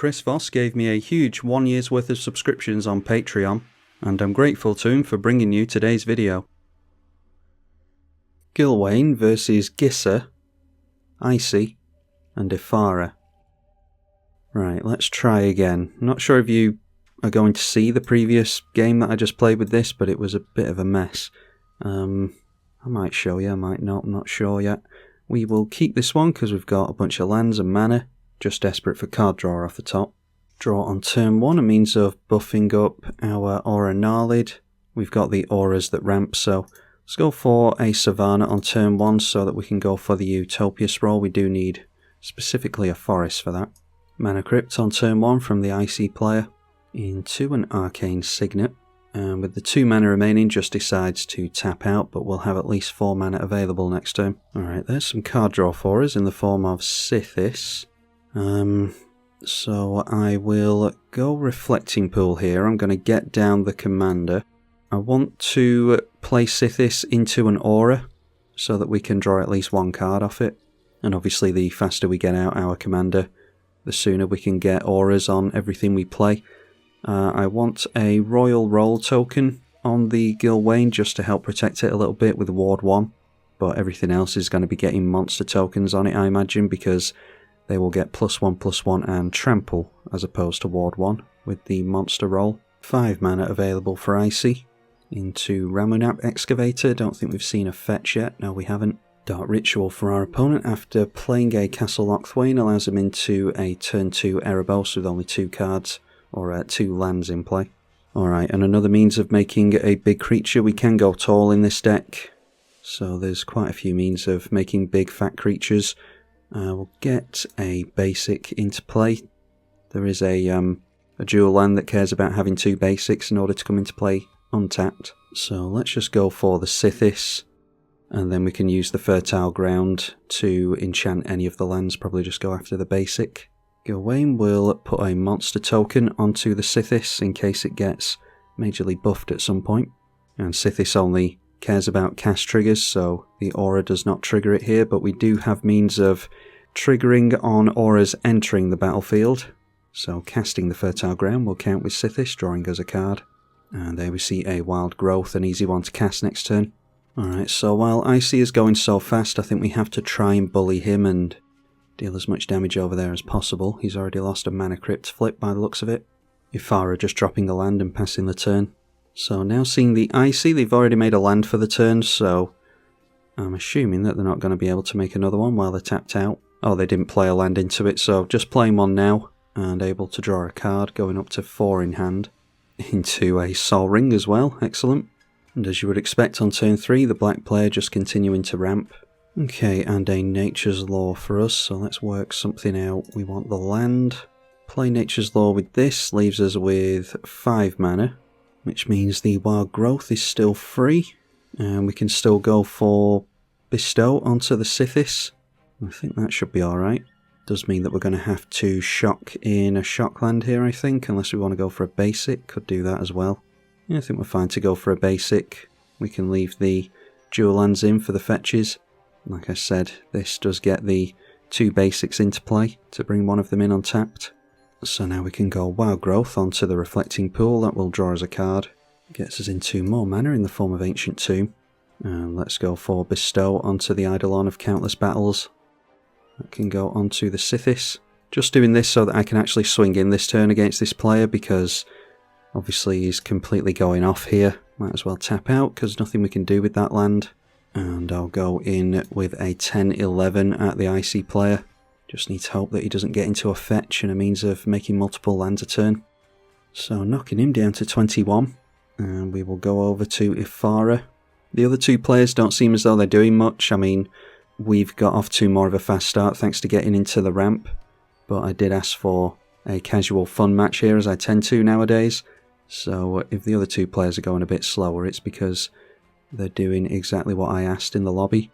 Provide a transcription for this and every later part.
Chris Voss gave me a huge 1 year's worth of subscriptions on Patreon, and I'm grateful to him for bringing you today's video. Gylwain versus Gisa, Aesi, and Ephara. Right, let's try again. Not sure if you are going to see the previous game that I just played with this, but it was a bit of a mess. I might show you, I might not, I'm not sure yet. We will keep this one because we've got a bunch of lands and mana. Just desperate for card draw off the top. Draw on turn 1, a means of buffing up our Aura Gnarlid. We've got the auras that ramp, so let's go for a Savannah on turn 1 so that we can go for the Utopia Sprawl. We do need specifically a forest for that. Mana Crypt on turn 1 from the Aesi player into an Arcane Signet. And with the 2 mana remaining, just decides to tap out, but we'll have at least 4 mana available next turn. Alright, there's some card draw for us in the form of Sithis. So I will go Reflecting Pool here. I'm going to get down the commander. I want to play Sithis into an aura so that we can draw at least 1 card off it. And obviously the faster we get out our commander, the sooner we can get auras on everything we play. I want a Royal Roll token on the Gylwain just to help protect it a little bit with Ward 1. But everything else is going to be getting monster tokens on it, I imagine, because they will get +1/+1 and Trample as opposed to Ward 1 with the monster roll. 5 mana available for Aesi into Ramunap Excavator. Don't think we've seen a fetch yet. No, we haven't. Dark Ritual for our opponent after playing a Castle Loch Thwain allows him into a turn 2 Erebos with only 2 cards. Or 2 lands in play. Alright, and another means of making a big creature. We can go tall in this deck. So there's quite a few means of making big fat creatures. We'll get a basic into play. There is a dual land that cares about having 2 basics in order to come into play untapped. So let's just go for the Sithis. And then we can use the Fertile Ground to enchant any of the lands. Probably just go after the basic. Gylwain will put a monster token onto the Sithis in case it gets majorly buffed at some point. And Sithis only cares about cast triggers, so the aura does not trigger it here, but we do have means of triggering on auras entering the battlefield. So casting the Fertile Ground will count with Sithis, drawing us a card. And there we see a Wild Growth, an easy one to cast next turn. Alright, so while Aesi is going so fast, I think we have to try and bully him and deal as much damage over there as possible. He's already lost a Mana Crypt flip by the looks of it. Ephara just dropping a land and passing the turn. So now seeing the Aesi, they've already made a land for the turn, so I'm assuming that they're not going to be able to make another one while they're tapped out. Oh, they didn't play a land into it, so just playing one now and able to draw a card, going up to 4 in hand. Into a Sol Ring as well, excellent. And as you would expect on turn 3, the black player just continuing to ramp. Okay, and a Nature's Law for us, so let's work something out. We want the land. Play Nature's Law with this, leaves us with 5 mana, which means the Wild Growth is still free, and we can still go for Bestow onto the Sithis. I think that should be alright. Does mean that we're going to have to shock in a shock land here, I think, unless we want to go for a basic. Could do that as well. Yeah, I think we're fine to go for a basic. We can leave the dual lands in for the fetches. Like I said, this does get the 2 basics into play to bring one of them in untapped. So now we can go Wild Growth onto the Reflecting Pool. That will draw us a card. Gets us into more mana in the form of Ancient Tomb. And let's go for Bestow onto the Eidolon of Countless Battles. That can go onto the Sithis. Just doing this so that I can actually swing in this turn against this player because obviously he's completely going off here. Might as well tap out because nothing we can do with that land. And I'll go in with a 10-11 at the Aesi player. Just need to hope that he doesn't get into a fetch and a means of making multiple lands a turn. So knocking him down to 21. And we will go over to Ephara. The other 2 players don't seem as though they're doing much. I mean, we've got off to more of a fast start thanks to getting into the ramp. But I did ask for a casual fun match here, as I tend to nowadays. So if the other 2 players are going a bit slower, it's because they're doing exactly what I asked in the lobby.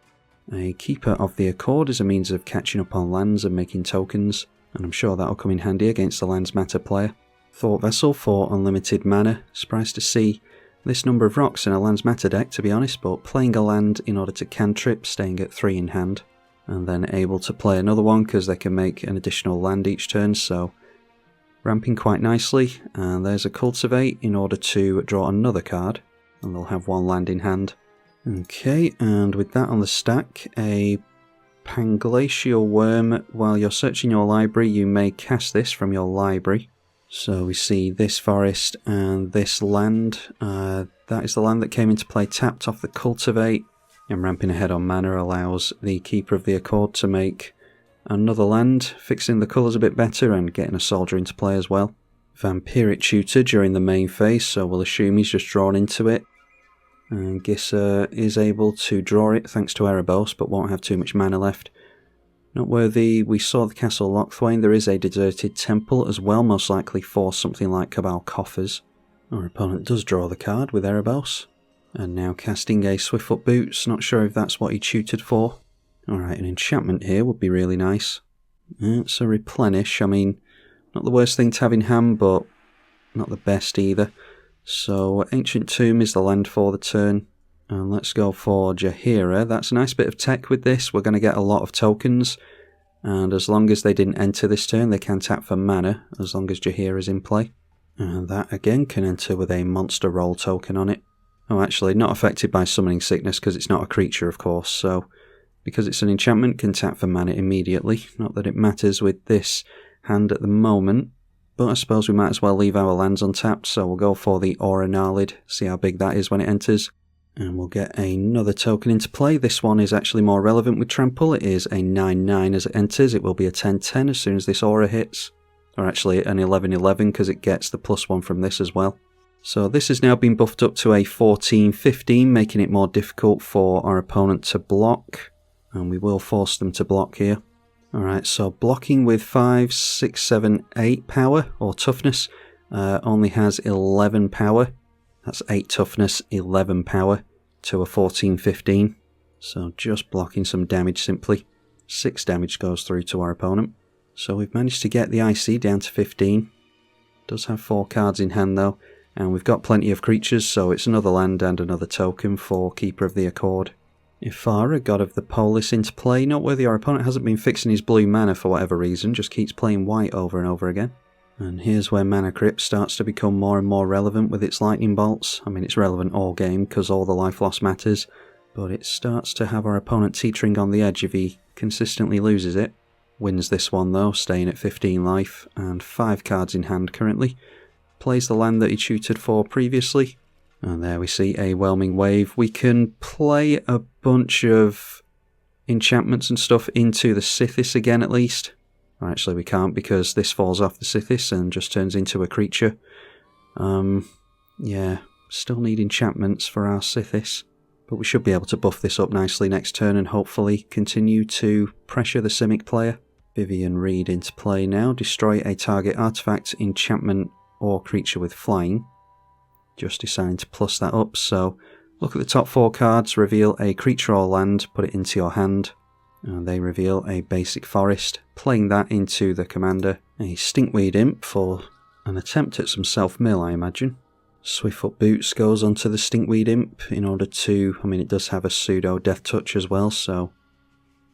A Keeper of the Accord is a means of catching up on lands and making tokens, and I'm sure that'll come in handy against the Lands Matter player. Thought Vessel for unlimited mana. Surprised to see this number of rocks in a Lands Matter deck, to be honest, but playing a land in order to cantrip, staying at 3 in hand, and then able to play another one because they can make an additional land each turn, so ramping quite nicely, and there's a Cultivate in order to draw another card, and they'll have one land in hand. Okay, and with that on the stack, a Panglacial Worm. While you're searching your library, you may cast this from your library. So we see this forest and this land. That is the land that came into play tapped off the Cultivate, and ramping ahead on mana allows the Keeper of the Accord to make another land, fixing the colours a bit better and getting a soldier into play as well. Vampiric Tutor during the main phase, so we'll assume he's just drawn into it. And Gisa is able to draw it thanks to Erebos, but won't have too much mana left. Noteworthy, we saw the Castle Lochthwain. There is a deserted temple as well, most likely for something like Cabal Coffers. Our opponent does draw the card with Erebos. And now casting a Swiftfoot Boots, not sure if that's what he tutored for. Alright, an enchantment here would be really nice. It's a Replenish, I mean, not the worst thing to have in hand, but not the best either. So Ancient Tomb is the land for the turn, and let's go for Jaheira. That's a nice bit of tech with this. We're going to get a lot of tokens, and as long as they didn't enter this turn, they can tap for mana, as long as Jaheira is in play. And that again can enter with a monster roll token on it. Oh, actually, not affected by Summoning Sickness because it's not a creature, of course, so because it's an enchantment, can tap for mana immediately. Not that it matters with this hand at the moment. But I suppose we might as well leave our lands untapped, so we'll go for the Aura Gnarlid, see how big that is when it enters. And we'll get another token into play. This one is actually more relevant with Trample. It is a 9/9 as it enters. It will be a 10/10 as soon as this Aura hits. Or actually an 11/11 because it gets the +1 from this as well. So this has now been buffed up to a 14/15, making it more difficult for our opponent to block. And we will force them to block here. Alright, so blocking with 5, 6, 7, 8 power, or toughness, only has 11 power. That's 8 toughness, 11 power, to a 14/15. So just blocking some damage simply. 6 damage goes through to our opponent. So we've managed to get the Aesi down to 15. Does have 4 cards in hand though, and we've got plenty of creatures, so it's another land and another token for Keeper of the Accord. Ephara, God of the Polis, into play. Noteworthy, our opponent hasn't been fixing his blue mana for whatever reason, just keeps playing white over and over again. And here's where Mana Crypt starts to become more and more relevant with its lightning bolts. I mean, it's relevant all game because all the life loss matters, but it starts to have our opponent teetering on the edge if he consistently loses it. Wins this one though, staying at 15 life and 5 cards in hand currently. Plays the land that he tutored for previously. And there we see a Whelming Wave. We can play a bunch of enchantments and stuff into the Sithis again at least. Or actually we can't because this falls off the Sithis and just turns into a creature. Yeah, still need enchantments for our Sithis. But we should be able to buff this up nicely next turn and hopefully continue to pressure the Simic player. Vivian Reed into play now. Destroy a target artifact, enchantment or creature with flying. Just deciding to plus that up, so look at the top 4 cards, reveal a creature or land, put it into your hand, and they reveal a basic forest, playing that into the commander. A Stinkweed Imp for an attempt at some self-mill, I imagine. Swiftfoot Boots goes onto the Stinkweed Imp in order to, I mean it does have a pseudo Death Touch as well, so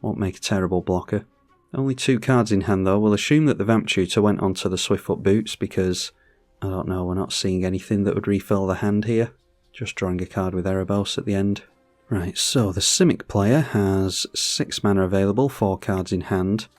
won't make a terrible blocker. Only 2 cards in hand though. We'll assume that the Vamp Tutor went onto the Swiftfoot Boots because I don't know, we're not seeing anything that would refill the hand here. Just drawing a card with Erebos at the end. Right, so the Simic player has 6 mana available, 4 cards in hand.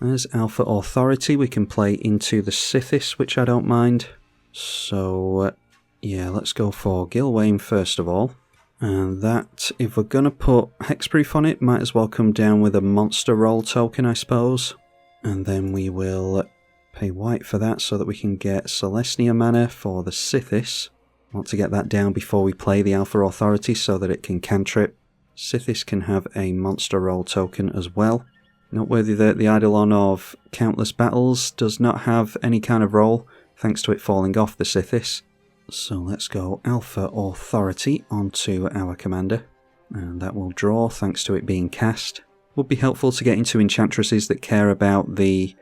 As Alpha Authority we can play into the Sithis, which I don't mind. So, yeah, let's go for Gylwain first of all. And that, if we're going to put Hexproof on it, might as well come down with a Monster Roll token, I suppose. And then we will pay white for that so that we can get Celestia mana for the Sithis. Want to get that down before we play the Alpha Authority so that it can cantrip. Sithis can have a Monster Roll token as well. Noteworthy that the Eidolon of Countless Battles does not have any kind of roll, thanks to it falling off the Sithis. So let's go Alpha Authority onto our commander. And that will draw thanks to it being cast. Would be helpful to get into enchantresses that care about the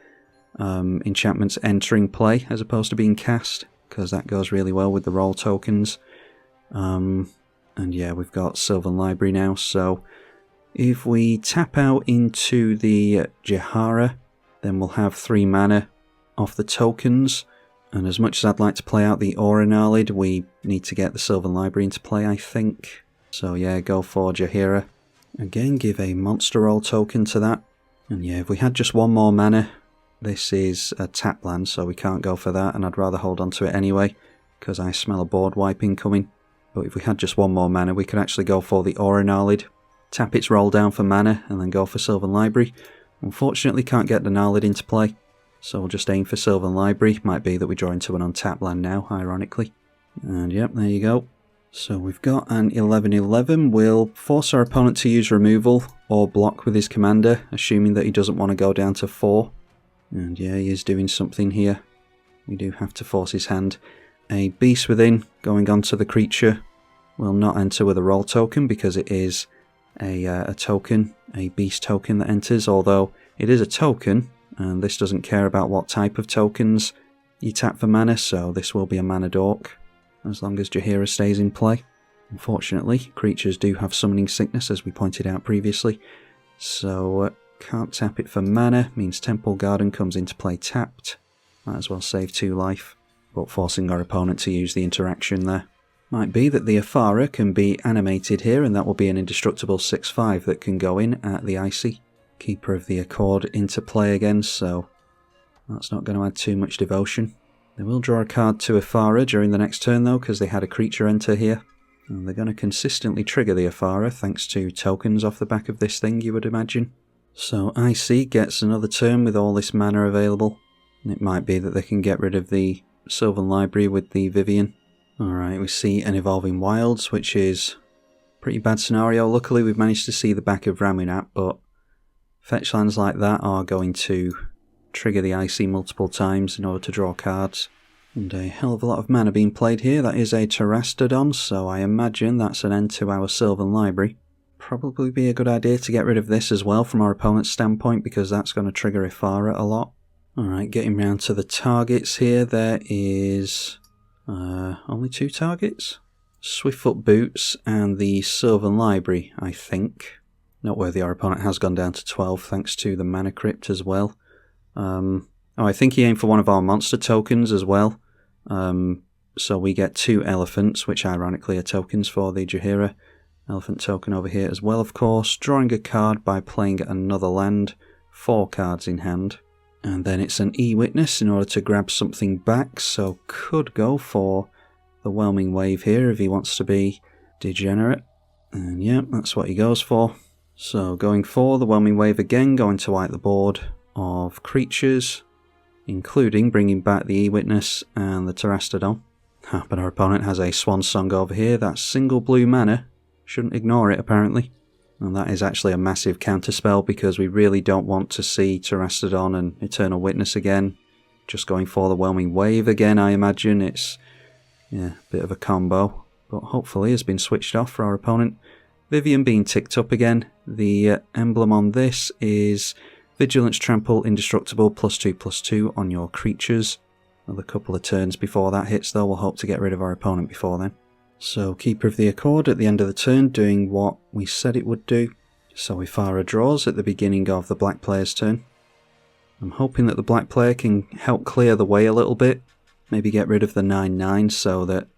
enchantments entering play as opposed to being cast, because that goes really well with the roll tokens. And yeah, we've got Sylvan Library now, so if we tap out into the Jaheira, then we'll have 3 mana off the tokens, And as much as I'd like to play out the Aura Knowledge, we need to get the Sylvan Library into play, I think. So yeah, go for Jaheira. Again, give a monster roll token to that. And yeah, if we had just one more mana, this is a tap land, so we can't go for that, and I'd rather hold on to it anyway, because I smell a board wiping coming. But if we had just one more mana, we could actually go for the Aura Knowledge, tap its roll down for mana, and then go for Sylvan Library. Unfortunately, can't get the Knowledge into play, so we'll just aim for Sylvan Library. Might be that we draw into an untapped land now, ironically. And yep, there you go. So we've got an 11/11. We'll force our opponent to use removal or block with his commander, assuming that he doesn't want to go down to 4. And yeah, he is doing something here. We do have to force his hand. A Beast Within going onto the creature will not enter with a roll token because it is a token, a beast token that enters, although it is a token, and this doesn't care about what type of tokens you tap for mana, so this will be a mana dork as long as Jaheira stays in play. Unfortunately, creatures do have summoning sickness, as we pointed out previously, so can't tap it for mana, means Temple Garden comes into play tapped. Might as well save 2 life, but forcing our opponent to use the interaction there. Might be that the Ephara can be animated here, and that will be an indestructible 6/5 that can go in at the Aesi. Keeper of the Accord into play again, so that's not going to add too much devotion. They will draw a card to Ephara during the next turn though, because they had a creature enter here. And they're going to consistently trigger the Ephara thanks to tokens off the back of this thing, you would imagine. So Aesi gets another turn with all this mana available. And it might be that they can get rid of the Sylvan Library with the Vivian. Alright, we see an Evolving Wilds, which is a pretty bad scenario. Luckily we've managed to see the back of Ramunap, but fetch lands like that are going to trigger the Aesi multiple times in order to draw cards. And a hell of a lot of mana being played here. That is a Terastodon, so I imagine that's an end to our Sylvan Library. Probably be a good idea to get rid of this as well from our opponent's standpoint, because that's going to trigger Ephara a lot. Alright, getting round to the targets here. There is only 2 targets. Swiftfoot Boots and the Sylvan Library, I think. Noteworthy, our opponent has gone down to 12 thanks to the Mana Crypt as well. I think he aimed for one of our monster tokens as well. So we get 2 elephants, which ironically are tokens for the Jaheira. Elephant token over here as well, of course. Drawing a card by playing another land. 4 cards in hand. And then it's an E-Witness in order to grab something back, so could go for the Whelming Wave here if he wants to be degenerate. And yeah, that's what he goes for. So going for the Whelming Wave again, going to wipe the board of creatures, including bringing back the E-Witness and the Terastodon. But our opponent has a Swan Song over here. That's single blue mana. Shouldn't ignore it, apparently. And that is actually a massive counterspell, because we really don't want to see Terastodon and Eternal Witness again. Just going for the Whelming Wave again, I imagine. It's a bit of a combo, but hopefully has been switched off for our opponent. Vivian being ticked up again. The emblem on this is Vigilance, Trample, Indestructible, +2/+2 on your creatures. Another couple of turns before that hits though, we'll hope to get rid of our opponent before then. So Keeper of the Accord at the end of the turn doing what we said it would do. So Ephara draws at the beginning of the black player's turn. I'm hoping that the black player can help clear the way a little bit. Maybe get rid of the 9/9 so that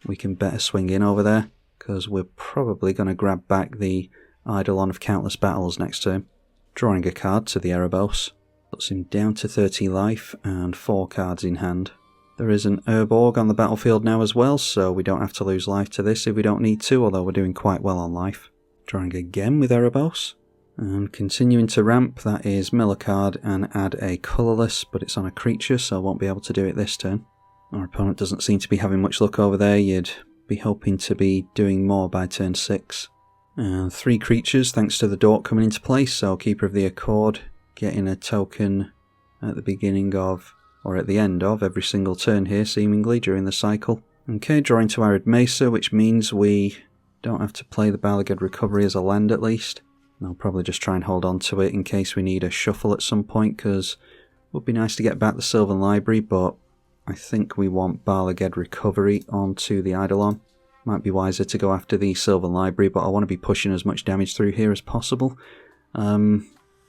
we can better swing in over there, because we're probably going to grab back the Eidolon of Countless Battles next turn. Drawing a card to the Erebos. Puts him down to 30 life and 4 cards in hand. There is an Urborg on the battlefield now as well, so we don't have to lose life to this if we don't need to, although we're doing quite well on life. Drawing again with Erebos. And continuing to ramp, that is mill a card and add a colourless, but it's on a creature, so I won't be able to do it this turn. Our opponent doesn't seem to be having much luck over there. You'd be hoping to be doing more by turn 6. And 3 creatures thanks to the Dork coming into play, so Keeper of the Accord getting a token at the beginning of, or at the end of, every single turn here seemingly during the cycle. Okay, drawing to Arid Mesa, which means we don't have to play the Balagad Recovery as a land at least. And I'll probably just try and hold on to it in case we need a shuffle at some point, because it would be nice to get back the Sylvan Library, but I think we want Balagad Recovery onto the Eidolon. Might be wiser to go after the Sylvan Library, but I want to be pushing as much damage through here as possible.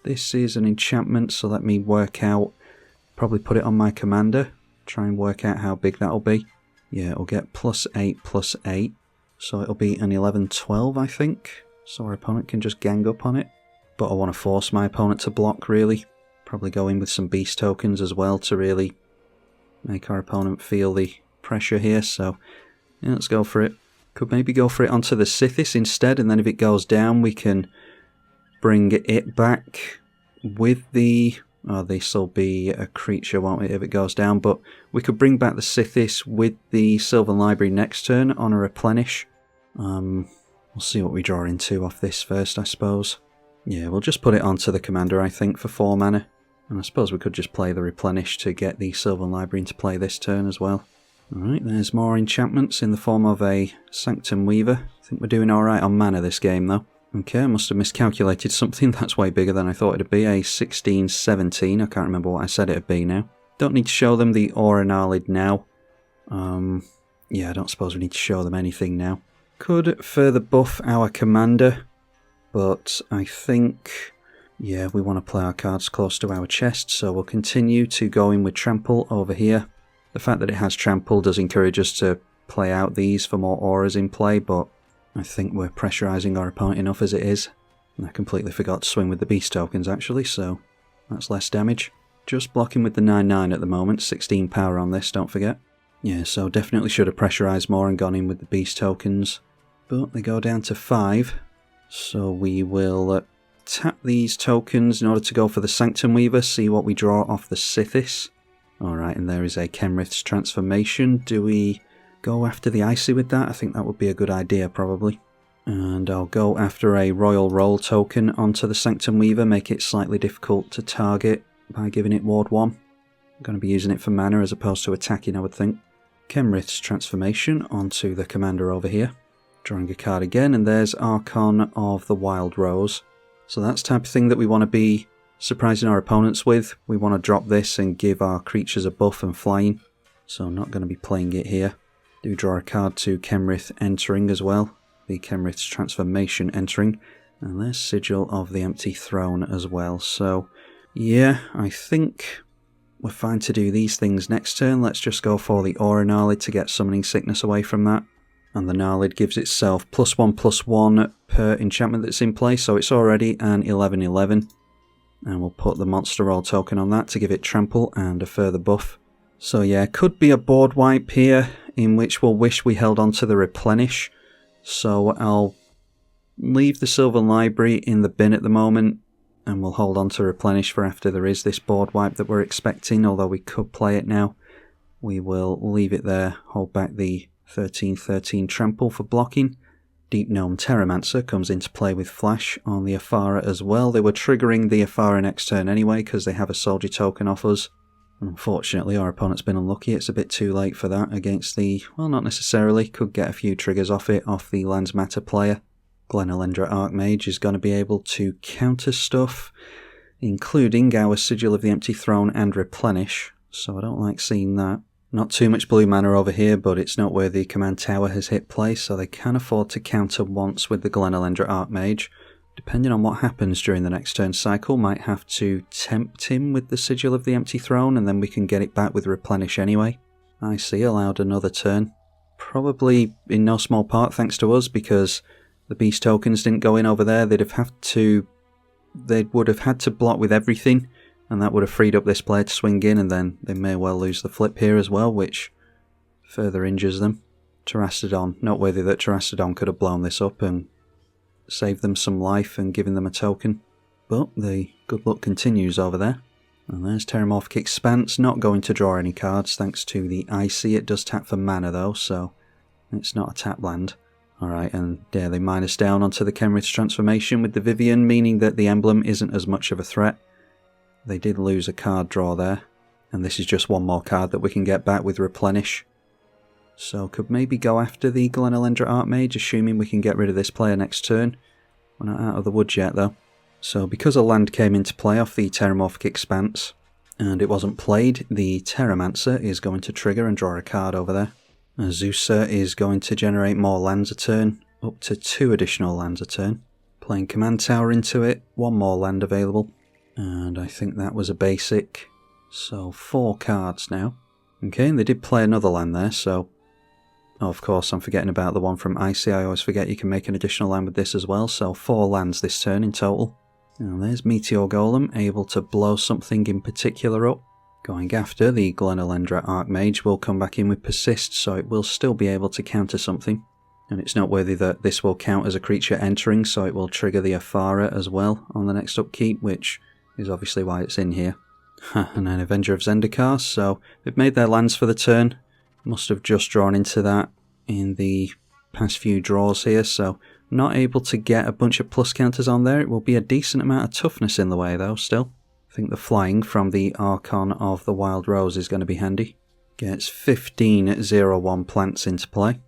This is an enchantment, so let me work out, probably put it on my commander. Try and work out how big that'll be. Yeah, it'll get +8/+8. So it'll be an 11/12, I think. So our opponent can just gang up on it. But I want to force my opponent to block, really. Probably go in with some beast tokens as well to really make our opponent feel the pressure here. So yeah, let's go for it. Could maybe go for it onto the Sithis instead, and then if it goes down we can bring it back with the... Oh, this will be a creature, won't it, if it goes down? But we could bring back the Sithis with the Sylvan Library next turn on a replenish. We'll see what we draw into off this first, I suppose. Yeah, we'll just put it onto the commander, I think, for 4 mana. And I suppose we could just play the replenish to get the Sylvan Library into play this turn as well. Alright, there's more enchantments in the form of a Sanctum Weaver. I think we're doing alright on mana this game, though. Okay, I must have miscalculated something. That's way bigger than I thought it'd be. A 16/17. I can't remember what I said it'd be now. Don't need to show them the Aura Gnarlid now. Yeah, I don't suppose we need to show them anything now. Could further buff our commander, but I think... Yeah, we want to play our cards close to our chest, so we'll continue to go in with Trample over here. The fact that it has Trample does encourage us to play out these for more auras in play, but I think we're pressurising our opponent enough as it is. And I completely forgot to swing with the beast tokens actually, so that's less damage. Just blocking with the 9/9 at the moment, 16 power on this, don't forget. Yeah, so definitely should have pressurised more and gone in with the beast tokens. But they go down to 5, so we will tap these tokens in order to go for the Sanctum Weaver, see what we draw off the Sithis. Alright, and there is a Kenrith's Transformation. Do we go after the Aesi with that? I think that would be a good idea, probably. And I'll go after a Royal Roll token onto the Sanctum Weaver, make it slightly difficult to target by giving it Ward 1. I'm going to be using it for mana as opposed to attacking, I would think. Kenrith's Transformation onto the commander over here. Drawing a card again, and there's Archon of the Wild Rose. So that's the type of thing that we want to be surprising our opponents with. We want to drop this and give our creatures a buff and flying. So I'm not going to be playing it here. Do draw a card to Kenrith entering as well. The Kenrith's Transformation entering. And there's Sigil of the Empty Throne as well. So yeah, I think we're fine to do these things next turn. Let's just go for the Aura Gnarlid to get Summoning Sickness away from that. And the Gnarlid gives itself +1/+1 per enchantment that's in play, so it's already an 11/11. And we'll put the Monster Roll token on that to give it Trample and a further buff. So yeah, could be a board wipe here, in which we'll wish we held on to the Replenish. So I'll leave the Sylvan Library in the bin at the moment, and we'll hold on to Replenish for after there is this board wipe that we're expecting, although we could play it now. We will leave it there, hold back the 13/13 Trample for blocking. Deep Gnome Terramancer comes into play with Flash on the Ephara as well. They were triggering the Ephara next turn anyway because they have a soldier token off us. Unfortunately, our opponent's been unlucky. It's a bit too late for that against the... Well, not necessarily. Could get a few triggers off it, off the Lands Matter player. Glenelendra Archmage is going to be able to counter stuff, including our Sigil of the Empty Throne and Replenish. So I don't like seeing that. Not too much blue mana over here, but it's noteworthy Command Tower has hit play, so they can afford to counter once with the Glenelendra Archmage. Depending on what happens during the next turn cycle, might have to tempt him with the Sigil of the Empty Throne, and then we can get it back with Replenish anyway. Aesi allowed another turn. Probably in no small part thanks to us, because the beast tokens didn't go in over there. They would have had to block with everything, and that would have freed up this player to swing in, and then they may well lose the flip here as well, which further injures them. Terastodon, noteworthy that Terastodon could have blown this up and saved them some life and given them a token. But the good luck continues over there. And there's Terramorphic Expanse, not going to draw any cards thanks to the Aesi. It does tap for mana though, so it's not a tap land. Alright, and yeah, they minus down onto the Kenrith's Transformation with the Vivian, meaning that the emblem isn't as much of a threat. They did lose a card draw there, and this is just one more card that we can get back with Replenish. So could maybe go after the Glenelendra Archmage, assuming we can get rid of this player next turn. We're not out of the woods yet though. So because a land came into play off the Terramorphic Expanse, and it wasn't played, the Terramancer is going to trigger and draw a card over there. Azusa is going to generate more lands a turn, up to 2 additional lands a turn. Playing Command Tower into it, 1 more land available. And I think that was a basic. So 4 cards now. Okay, and they did play another land there, so... Oh, of course, I'm forgetting about the one from Aesi. I always forget you can make an additional land with this as well, so 4 lands this turn in total. And there's Meteor Golem, able to blow something in particular up. Going after the Glenelendra Archmage will come back in with Persist, so it will still be able to counter something. And it's noteworthy that this will count as a creature entering, so it will trigger the Ephara as well on the next upkeep, which is obviously why it's in here. And then Avenger of Zendikar, so they've made their lands for the turn. Must have just drawn into that in the past few draws here, so not able to get a bunch of plus counters on there. It will be a decent amount of toughness in the way though still. I think the flying from the Archon of the Wild Rose is going to be handy. Gets 15 0/1 plants into play,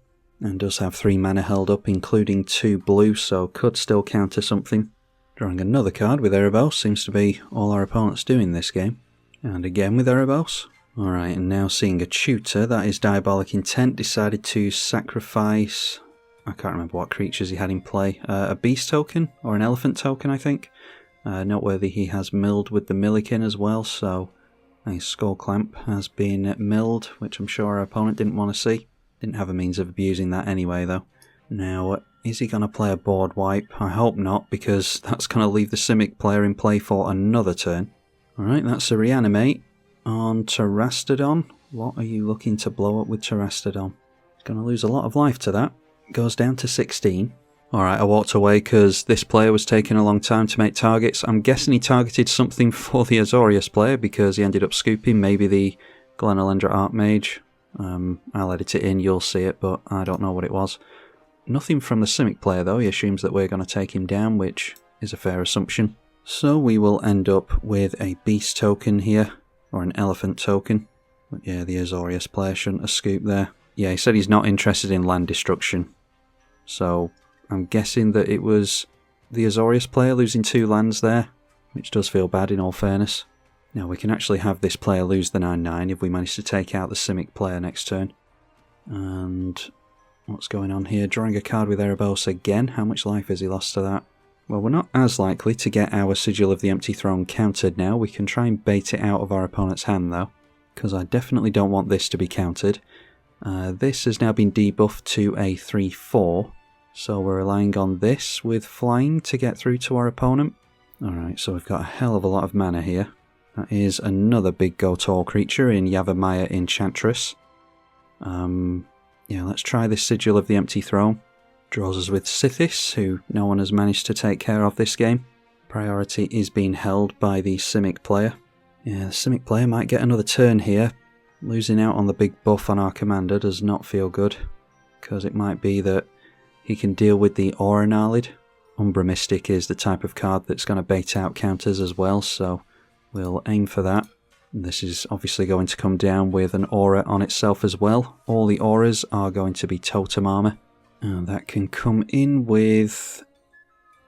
and does have 3 mana held up, including 2 blue, so could still counter something. Drawing another card with Erebos, seems to be all our opponents doing this game. And again with Erebos. Alright, and now seeing a tutor, that is Diabolic Intent, decided to sacrifice... I can't remember what creatures he had in play. A beast token, or an elephant token I think. Noteworthy he has milled with the Millikin as well, so a Skull Clamp has been milled, which I'm sure our opponent didn't want to see. Didn't have a means of abusing that anyway though. Now, is he going to play a board wipe? I hope not, because that's going to leave the Simic player in play for another turn. Alright, that's a Reanimate on Terastodon. What are you looking to blow up with Terastodon? He's going to lose a lot of life to that. Goes down to 16. Alright, I walked away because this player was taking a long time to make targets. I'm guessing he targeted something for the Azorius player because he ended up scooping maybe the Glenelendra Archmage. I'll edit it in, you'll see it, but I don't know what it was. Nothing from the Simic player though. He assumes that we're going to take him down, which is a fair assumption. So we will end up with a beast token here, or an elephant token. But yeah, the Azorius player shouldn't have scooped there. Yeah, he said he's not interested in land destruction. So I'm guessing that it was the Azorius player losing 2 lands there, which does feel bad in all fairness. Now we can actually have this player lose the 9/9 if we manage to take out the Simic player next turn. And what's going on here? Drawing a card with Erebos again. How much life has he lost to that? Well, we're not as likely to get our Sigil of the Empty Throne countered now. We can try and bait it out of our opponent's hand though, because I definitely don't want this to be countered. This has now been debuffed to a 3/4, so we're relying on this with flying to get through to our opponent. Alright, so we've got a hell of a lot of mana here. That is another big go-tall creature in Yavimaya Enchantress. Yeah, let's try this Sigil of the Empty Throne. Draws us with Sithis, who no one has managed to take care of this game. Priority is being held by the Simic player. Yeah, the Simic player might get another turn here. Losing out on the big buff on our commander does not feel good, because it might be that he can deal with the Aura Gnarlid. Umbra Mystic is the type of card that's going to bait out counters as well, so we'll aim for that. This is obviously going to come down with an aura on itself as well. All the auras are going to be totem armor. And that can come in with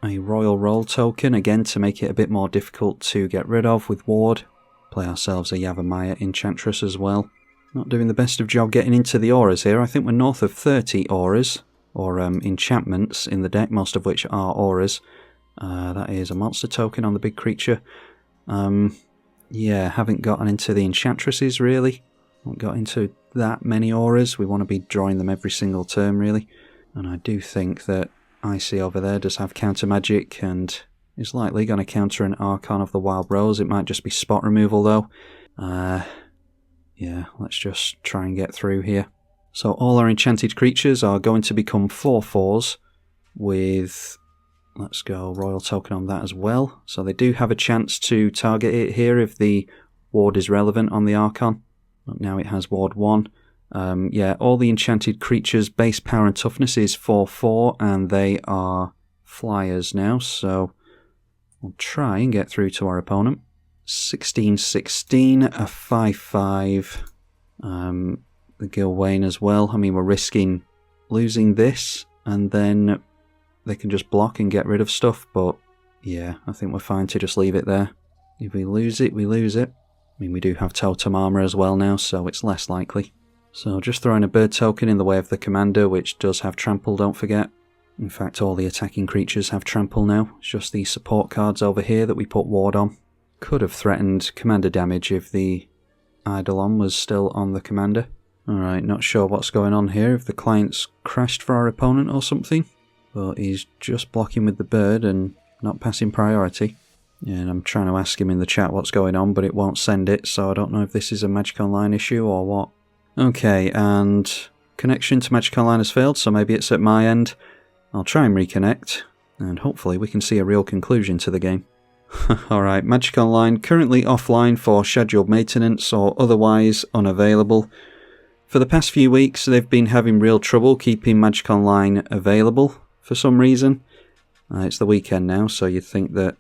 a Royal Roll token, again to make it a bit more difficult to get rid of with Ward. Play ourselves a Yavimaya Enchantress as well. Not doing the best of job getting into the auras here. I think we're north of 30 auras, or enchantments in the deck, most of which are auras. That is a monster token on the big creature. Yeah, haven't gotten into the enchantresses really. Haven't got into that many auras. We want to be drawing them every single turn really. And I do think that Aesi over there does have counter magic and is likely going to counter an Archon of the Wild Rose. It might just be spot removal though. Yeah, let's just try and get through here. So all our enchanted creatures are going to become 4/4s with... Let's go Royal Token on that as well. So they do have a chance to target it here if the ward is relevant on the Archon. But now it has Ward 1. Yeah, all the enchanted creatures' base power and toughness is 4/4, and they are flyers now, so we'll try and get through to our opponent. 16/16, a 5/5. The Gylwain as well. I mean, we're risking losing this, and then they can just block and get rid of stuff, but yeah, I think we're fine to just leave it there. If we lose it, we lose it. I mean, we do have totem armor as well now, so it's less likely. So just throwing a bird token in the way of the commander, which does have trample, don't forget. In fact, all the attacking creatures have trample now. It's just the support cards over here that we put ward on. Could have threatened commander damage if the Eidolon was still on the commander. Alright, not sure what's going on here, if the client's crashed for our opponent or something. But he's just blocking with the bird and not passing priority. And I'm trying to ask him in the chat what's going on, but it won't send it, so I don't know if this is a Magic Online issue or what. Okay, and connection to Magic Online has failed, so maybe it's at my end. I'll try and reconnect, and hopefully we can see a real conclusion to the game. Alright, Magic Online currently offline for scheduled maintenance or otherwise unavailable. For the past few weeks they've been having real trouble keeping Magic Online available for some reason. It's the weekend now, so you'd think that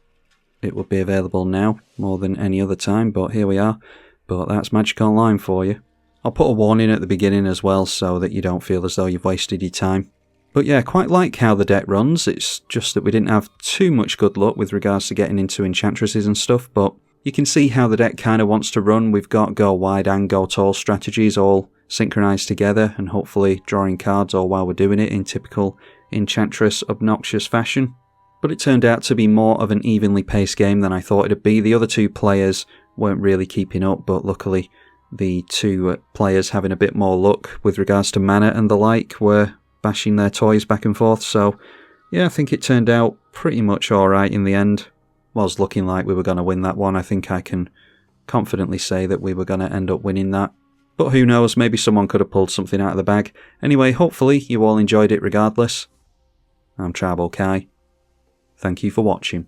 it would be available now more than any other time, but here we are. But that's Magic Online for you. I'll put a warning at the beginning as well so that you don't feel as though you've wasted your time. But yeah, quite like how the deck runs. It's just that we didn't have too much good luck with regards to getting into Enchantresses and stuff, but you can see how the deck kind of wants to run. We've got go wide and go tall strategies all synchronized together and hopefully drawing cards all while we're doing it in typical Enchantress obnoxious fashion. But it turned out to be more of an evenly paced game than I thought it'd be. The other two players weren't really keeping up, but luckily the two players having a bit more luck with regards to mana and the like were bashing their toys back and forth. So yeah, I think it turned out pretty much alright in the end. Was looking like we were going to win that one. I think I can confidently say that we were going to end up winning that. But who knows, maybe someone could have pulled something out of the bag. Anyway, hopefully you all enjoyed it regardless. I'm tribalkai. Thank you for watching.